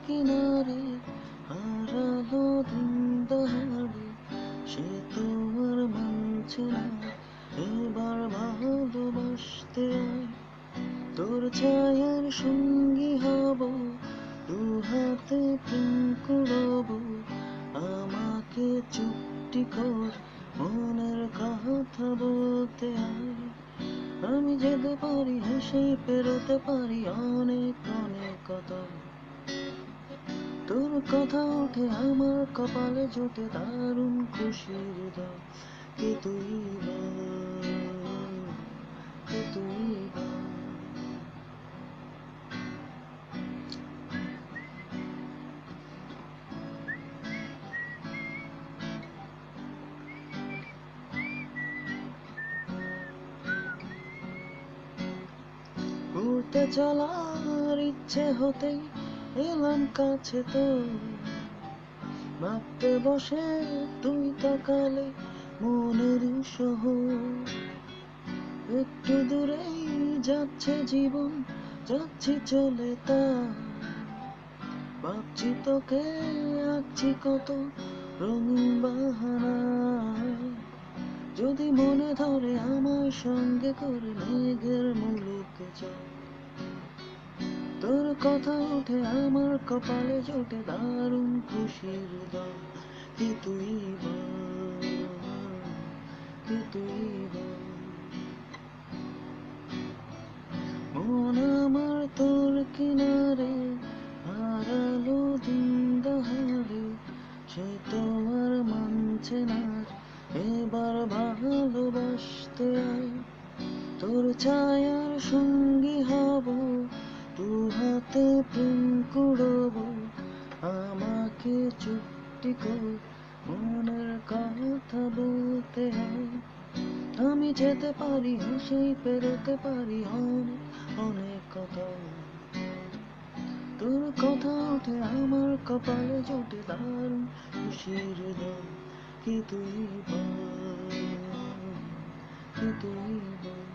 কিনারে হারালো দিন দহারে, সে তো আর মানছে না এবার ভালোবাসতে আয়। তোর ছায়ার সঙ্গী হব, দু হাতে প্রেম কুড়াবো, আমাকে চুপটি কর মনের কথা বলতে আয়। আমি যেতে পারি হেসে পেরোতে পারি অনেক অনেক কথা, তোর কথা ওঠে আমার কপালে জোটে দারুণ খুশির দাও। কে তুই বল, কে তুই বল। উড়তে চলার ইচ্ছে হতেই এলাম কাছে তো, ভাবতে বসে তুই তাকালে মনের শহর। একটু দূরেই যাচ্ছে জীবন, যাচ্ছি চলে তা, ভাবছি তোকে আঁকছি কত রঙিন বাহানা। যদি মনে ধরে আমার সঙ্গে করে মেঘের মুলুকে চল, তোর কথা ওঠে আমার কপালে জোটে দারুণ খুশির দল। কে তুই বল, কে তুই বল। মন আমার তোর কিনারে হারালো দিন দহারে, সে তো আর মানছে না এবার ভালোবাসতে আয়। তোর ছায়ার সঙ্গী হব, দু হাতে প্রেম কুড়াবো, আমাকে চুপটি কর মনের কথা বলতে হয়। আমি যেতে পারি হেসেই পেরোতে পারি অনেক অনেক কথা, তোর কথা ওঠে আমার কপালে জোটে দারুণ খুশির দল। কে তুই বল, কে তুই বল।